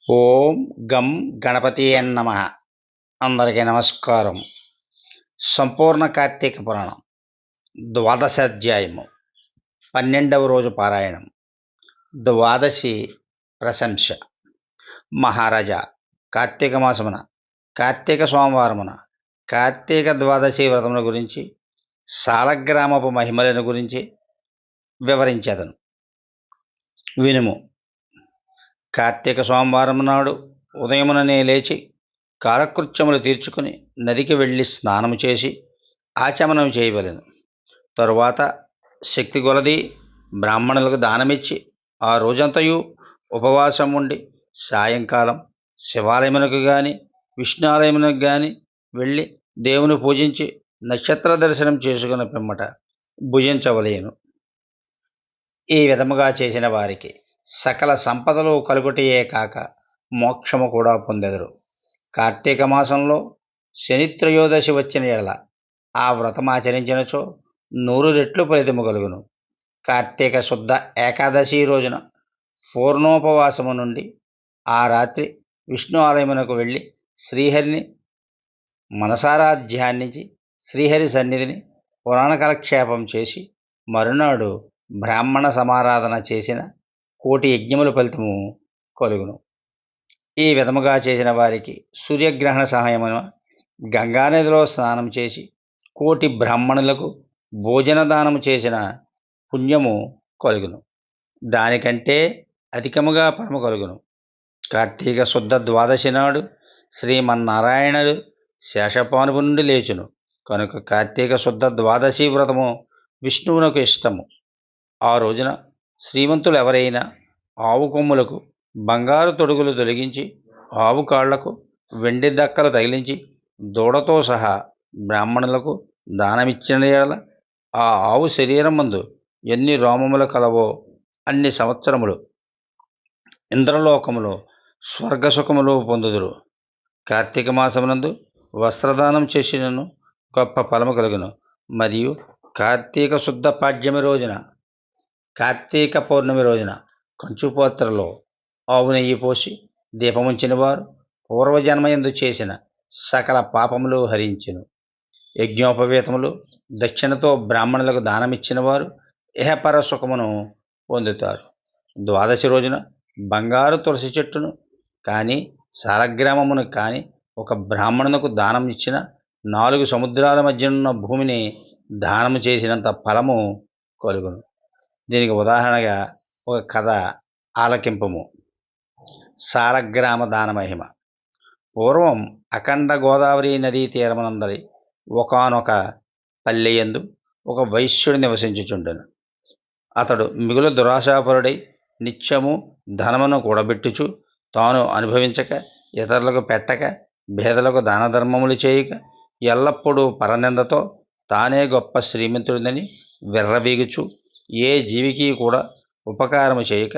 ఓం గం గణపతియే నమ. అందరికీ నమస్కారం. సంపూర్ణ కార్తీక పురాణం ద్వాదశ అధ్యాయము 12వ రోజు పారాయణం. ద్వాదశి ప్రశంస. మహారాజా, కార్తీక మాసమున కార్తీక సోమవారమున కార్తీక ద్వాదశి వ్రతముల గురించి సాలగ్రామపు మహిమలను గురించి వివరించేదను, వినుము. కార్తీక సోమవారం నాడు ఉదయముననే లేచి కాలకృత్యములు తీర్చుకుని నదికి వెళ్ళి స్నానము చేసి ఆచమనం చేయవలెను. తరువాత శక్తి కొలది బ్రాహ్మణులకు దానమిచ్చి ఆ రోజంతయు ఉపవాసం ఉండి సాయంకాలం శివాలయమునకు గాని విష్ణాలయమునకు గాని వెళ్ళి దేవుని పూజించి నక్షత్ర దర్శనం చేసుకున్న పిమ్మట భుజించవలేను. ఈ విధముగా చేసిన వారికి సకల సంపదలు కలుగుటయే కాక మోక్షము కూడా పొందెదరు. కార్తీక మాసంలో శనిత్రయోదశి వచ్చిన ఎడల ఆ వ్రతం ఆచరించినచో 100 రెట్లు ఫలితము కలుగును. కార్తీక శుద్ధ ఏకాదశి రోజున పూర్ణోపవాసము నుండి ఆ రాత్రి విష్ణు ఆలయమునకు వెళ్ళి శ్రీహరిని మనసారా ధ్యానించి శ్రీహరి సన్నిధిని పురాణ కాలక్షేపం చేసి మరునాడు బ్రాహ్మణ సమారాధన చేసిన 1,000,000 యజ్ఞముల ఫలితము కలుగును. ఈ విధముగా చేసిన వారికి సూర్యగ్రహణ సమయమున గంగానదిలో స్నానం చేసి 1,000,000 బ్రాహ్మణులకు భోజన దానము చేసిన పుణ్యము కలుగును. దానికంటే అధికముగా ఫలము కలుగును. కార్తీక శుద్ధ ద్వాదశి నాడు శ్రీమన్నారాయణుడు శేషపానుపు నుండి లేచును కనుక కార్తీక శుద్ధ ద్వాదశి వ్రతము విష్ణువునకు ఇష్టము. ఆ రోజున శ్రీమంతులు ఎవరైనా ఆవు కొమ్ములకు బంగారు తొడుగులు తొలగించి ఆవు కాళ్లకు వెండి దక్కలు తగిలించి దూడతో సహా బ్రాహ్మణులకు దానమిచ్చిన యెడల ఆ ఆవు శరీరం మందు ఎన్ని రోమములు కలవో అన్ని సంవత్సరములు ఇంద్రలోకములో స్వర్గసుఖములు పొందుదురు. కార్తీక మాసమునందు వస్త్రదానం చేసినను గొప్ప ఫలము కలుగును. మరియు కార్తీక శుద్ధ పాడ్యమి రోజున కార్తీక పౌర్ణమి రోజున కంచుపాత్రలో ఆవు నెయ్యి పోసి దీపముంచిన వారు పూర్వజన్మయందు చేసిన సకల పాపములు హరించును. యజ్ఞోపవీతములు దక్షిణతో బ్రాహ్మణులకు దానమిచ్చిన వారు ఇహపర సుఖమును పొందుతారు. ద్వాదశి రోజున బంగారు తులసి చెట్టును కానీ సాలగ్రామమును కానీ ఒక బ్రాహ్మణునకు దానం ఇచ్చిన 4 సముద్రాల మధ్యనున్న భూమిని దానము చేసినంత ఫలము కలుగును. దీనికి ఉదాహరణగా ఒక కథ ఆలకింపము. సాలగ్రామ దాన మహిమ. పూర్వం అఖండ గోదావరి నదీ తీరమునందలి ఒకానొక పల్లెయందు ఒక వైశ్యుడు నివసించుచుండెను. అతడు మిగులు దురాశాపరుడై నిత్యము ధనమును కూడబెట్టుచు తాను అనుభవించక ఇతరులకు పెట్టక పేదలకు దాన ధర్మములు చేయక ఎల్లప్పుడూ పరనిందతో తానే గొప్ప శ్రీమంతుడిని విర్రవీగుచు ఏ జీవికి కూడా ఉపకారము చేయక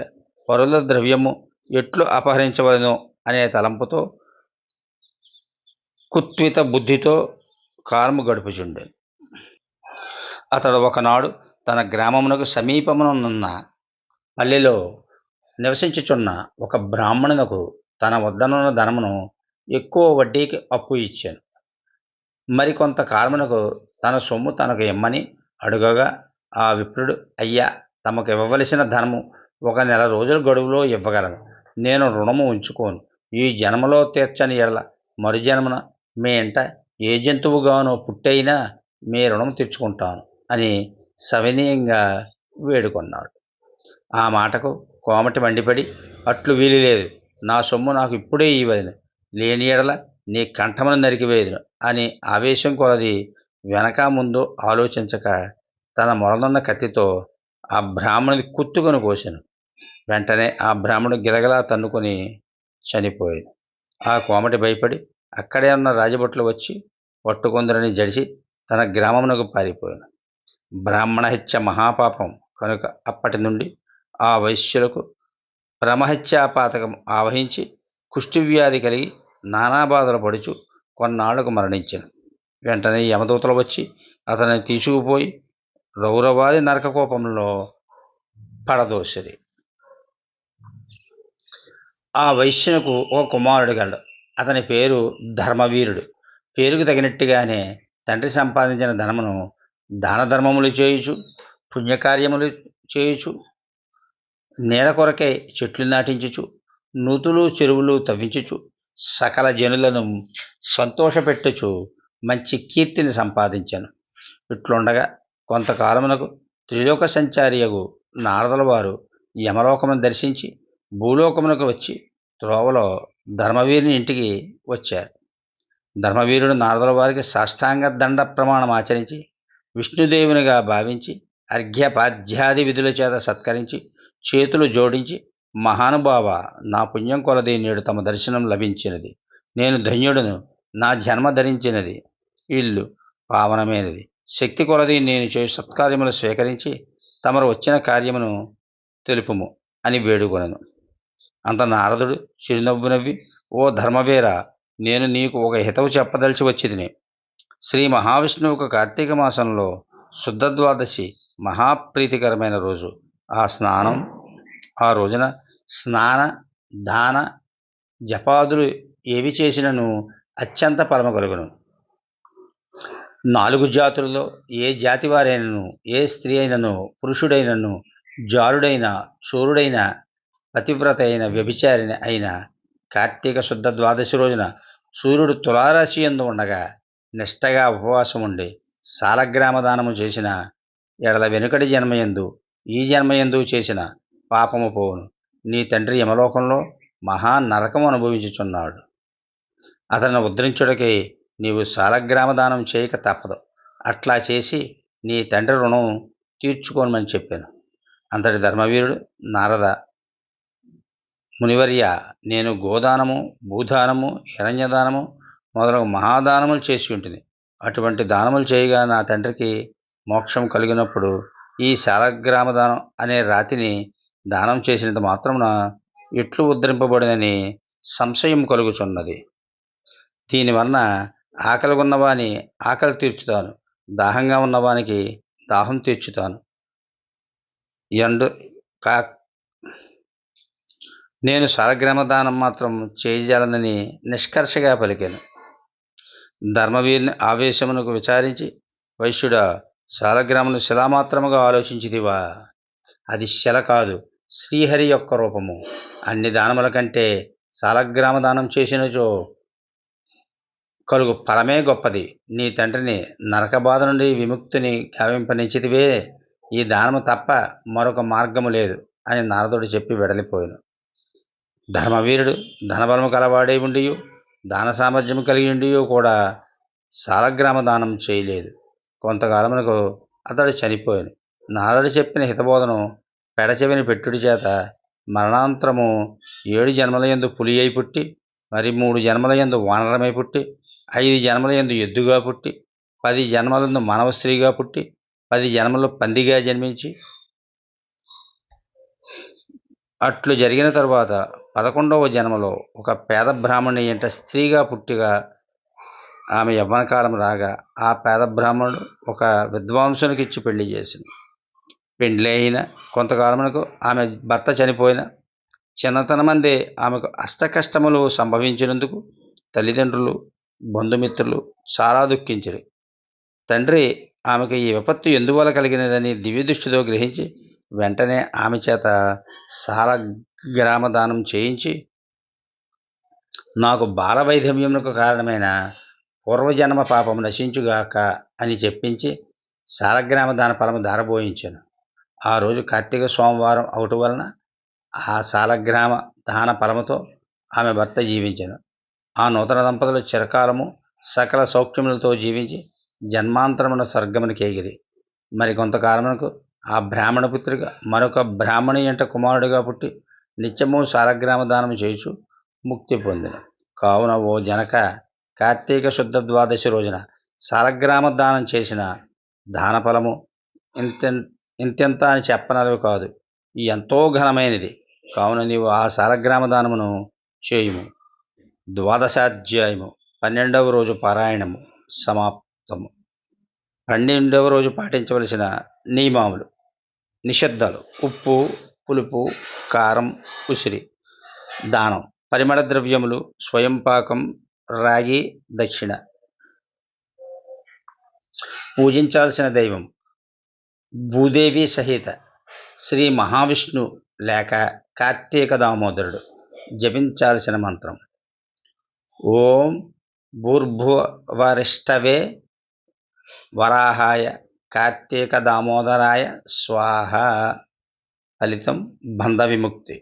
పరుల ద్రవ్యము ఎట్లు అపహరించవలెనో అనే తలంపుతో కుత్విత బుద్ధితో కాలము గడుపుచుండెను. అతడు ఒకనాడు తన గ్రామమునకు సమీపమునున్న పల్లెలో నివసించుచున్న ఒక బ్రాహ్మణునకు తన వద్దనున్న ధనమును ఎక్కువ వడ్డీకి అప్పు ఇచ్చాను. మరికొంత కాలమునకు తన సొమ్ము తనకు ఇమ్మని అడుగగా ఆ విప్రుడు, అయ్యా, తమకు ఇవ్వవలసిన ధనము 1 నెల రోజుల గడువులో ఇవ్వగలను. నేను రుణము ఉంచుకోను. ఈ జన్మలో తీర్చని ఎడల మరు జన్మన మీ ఇంట ఏ జంతువుగానో పుట్టైనా మీ రుణం తీర్చుకుంటాను అని సవినయంగా వేడుకొన్నాడు. ఆ మాటకు కోమటి మండిపడి, అట్లు వీలు లేదు, నా సొమ్ము నాకు ఇప్పుడే ఇవ్వలేదు, లేని ఎడల నీ కంఠమును నరికివేయుదును అని ఆవేశం కొలది వెనక ముందు ఆలోచించక తన మొలనున్న కత్తితో ఆ బ్రాహ్మణుని కుత్తుకొని కోసెను. వెంటనే ఆ బ్రాహ్మణుడు గిలగలా తన్నుకొని చనిపోయాడు. ఆ కోమటి భయపడి అక్కడే ఉన్న రాజభటులు వచ్చి పట్టుకొందరని జడిసి తన గ్రామమునకు పారిపోయాను. బ్రాహ్మణ హత్య మహాపాపం కనుక అప్పటి నుండి ఆ వైశ్యులకు బ్రహ్మహత్యాపాతకం ఆవహించి కుష్ఠవ్యాధి కలిగి నానాబాధలు పడుచు కొన్నాళ్లకు మరణించాను. వెంటనే యమదూతలు వచ్చి అతనిని తీసుకుపోయి రౌరవాది నరకకోపంలో పడదోసిరి. ఆ వైశ్యునకు ఒక కుమారుడు గలడు. అతని పేరు ధర్మవీరుడు. పేరుకు తగినట్టుగానే తండ్రి సంపాదించిన ధనమును దాన ధర్మములు చేయుచు, పుణ్యకార్యములు చేయుచు, నీడ కొరకై చెట్లు నాటించుచు, నూతులు చెరువులు తవ్వించుచు, సకల జనులను సంతోషపెట్టుచు మంచి కీర్తిని సంపాదించాను. ఇట్లుండగా కొంతకాలమునకు త్రిలోక సంచారియగు నారదుల వారు యమలోకమును దర్శించి భూలోకమునకు వచ్చి త్రోవలో ధర్మవీరుని ఇంటికి వచ్చారు. ధర్మవీరుడు నారదుల వారికి సాష్టాంగ దండ ప్రమాణం ఆచరించి విష్ణుదేవునిగా భావించి అర్ఘ్యపాధ్యాది విధుల చేత సత్కరించి చేతులు జోడించి, మహానుభావ, నా పుణ్యం కొలది నేడు తమ దర్శనం లభించినది. నేను ధన్యుడను. నా జన్మ ధరించినది. ఇల్లు పావనమైనది. శక్తి కొలది నేను చేయి సత్కార్యములు స్వీకరించి తమరు వచ్చిన కార్యమును తెలుపుము అని వేడుకొనెను. అంత నారదుడు చిరునవ్వు నవ్వి, ఓ ధర్మవీర, నేను నీకు ఒక హితవు చెప్పదలిచి వచ్చితిని. శ్రీ మహావిష్ణువుకు కార్తీక మాసంలో శుద్ధ ద్వాదశి మహాప్రీతికరమైన రోజు. ఆ రోజున స్నాన, దాన, జపాదులు ఏవి చేసినను అత్యంత ఫలము కలుగును. 4 జాతులలో ఏ జాతి వారైనను, ఏ స్త్రీ అయినను, పురుషుడైనను, జారుడైన, శూరుడైన, పతివ్రత అయిన, వ్యభిచారిణి అయిన కార్తీక శుద్ధ ద్వాదశి రోజున సూర్యుడు తులారాశి యందు ఉండగా నిష్టగా ఉపవాసం ఉండి సాలగ్రామ దానము చేసిన ఎడల వెనుకటి జన్మయందు ఈ జన్మయందు చేసిన పాపము పోవును. నీ తండ్రి యమలోకంలో మహా నరకము అనుభవించుచున్నాడు. అతను ఉద్ధరించుటకై నీవు సాలగ్రామ దానం చేయక తప్పదు. అట్లా చేసి నీ తండ్రి రుణం తీర్చుకోనమని చెప్పాను. అంతటి ధర్మవీరుడు, నారద మునివర్య, నేను గోదానము, భూదానము, హిరణ్యదానము మొదలగు మహాదానములు చేసి ఉంటుంది. అటువంటి దానములు చేయగా నా తండ్రికి మోక్షం కలిగినప్పుడు ఈ శాలగ్రామ దానం అనే రాతిని దానం చేసినంత మాత్రమున ఎట్లు ఉద్ధరింపబడినని సంశయం కలుగుచున్నది. దీనివలన ఆకలి ఉన్నవాని ఆకలి తీర్చుతాను, దాహంగా ఉన్నవానికి దాహం తీర్చుతాను. ఎండు కా నేను శాలగ్రామ దానం మాత్రం చేయజాలనని నిష్కర్షగా పలికాను. ధర్మవీరుని ఆవేశమునకు విచారించి, వైశ్యుడా, శాలగ్రామను శిలామాత్రముగా ఆలోచించితివా? అది శిల కాదు, శ్రీహరి యొక్క రూపము. అన్ని దానముల కంటే శాలగ్రామ దానం చేసినచో కలుగు ఫలమే గొప్పది. నీ తండ్రిని నరక బాధ నుండి విముక్తిని గావింపనించితివే. ఈ దానము తప్ప మరొక మార్గము లేదు అని నారదుడు చెప్పి వెడలిపోయాను. ధర్మవీరుడు ధనబలము కలవాడై ఉండియు, దాన సామర్థ్యము కలిగి ఉండియు కూడా శాలగ్రామ దానం చేయలేదు. కొంతకాలమునకు అతడు చనిపోయాను. నారదుడు చెప్పిన హితబోధను పెడచెవిని పెట్టుడి చేత మరణాంతరము 7 జన్మలయందు పులి అయి పుట్టి, మరి 3 జన్మలయందు వానరమై పుట్టి, 5 జన్మలయందు ఎద్దుగా పుట్టి, 10 జన్మలందు మానవ స్త్రీగా పుట్టి, 10 జన్మలు పందిగా జన్మించి, అట్లు జరిగిన తరువాత 11వ జన్మలో ఒక పేద బ్రాహ్మణి ఇంట స్త్రీగా పుట్టిగా ఆమె యవ్వనకాలం రాగా ఆ పేద బ్రాహ్మణుడు ఒక విద్వాంసునికి ఇచ్చి పెళ్లి చేసింది. పెండ్లి అయిన కొంతకాలమునకు ఆమె భర్త చనిపోయిన చిన్నతనమందే ఆమెకు అష్టకష్టములు సంభవించినందుకు తల్లిదండ్రులు, బంధుమిత్రులు చాలా దుఃఖించిరి. తండ్రి ఆమెకు ఈ విపత్తు ఎందువల్ల కలిగినదని దివ్యదృష్టితో గ్రహించి వెంటనే ఆమె చేత శాలగ్రామ దానం చేయించి, నాకు బాలవైధవ్యమునకు కారణమైన పూర్వజన్మ పాపము నశించుగాక అని చెప్పించి శాలగ్రామ దాన ఫలము ధారబోయించాను. ఆ రోజు కార్తీక సోమవారం అవటం వలన ఆ శాలగ్రామ దాన ఫలముతో ఆమె భర్త జీవించాను. ఆ నూతన దంపతులు చిరకాలము సకల సౌఖ్యములతో జీవించి జన్మాంతరమున స్వర్గమునికి ఎగిరి, మరి కొంతకాలమునకు ఆ బ్రాహ్మణ పుత్రిక మరొక బ్రాహ్మణి ఎంట కుమారుడిగా పుట్టి నిత్యము శాలగ్రామ దానము చేయుచు ముక్తి పొందిన. కావున ఓ జనక, కార్తీక శుద్ధ ద్వాదశి రోజున శాలగ్రామ దానం చేసిన దాన ఫలము ఇంతెంత అని చెప్పనలవి కాదు, ఎంతో ఘనమైనది. కావున నీవు ఆ శాలగ్రామ దానమును చేయుము. ద్వాదశాధ్యాయము 12వ రోజు పారాయణము సమాప్తము. 12వ రోజు పాటించవలసిన నియమాములు, నిషిద్ధాలు: ఉప్పు, పులుపు, కారం, ఉసిరి. దానం: పరిమళ ద్రవ్యములు, స్వయంపాకం, రాగి దక్షిణ. పూజించాల్సిన దైవం: భూదేవి సహిత శ్రీ మహావిష్ణు లేక కార్తీక దామోదరుడు. జపించాల్సిన మంత్రం: ఓం భూర్భువరిష్టవే వరాహాయ కార్తీక దామోదరాయ స్వాహ. ఫలితం: బంధ విముక్తి.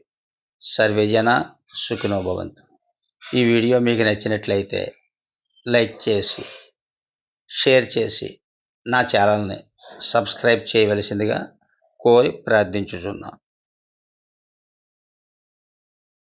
సర్వే జన సుఖినో భవంతు. ఈ వీడియో మీకు నచ్చినట్లయితే లైక్ చేసి, షేర్ చేసి నా ఛానల్ని సబ్స్క్రైబ్ చేయవలసిందిగా కోరి ప్రార్థించుచున్నాను.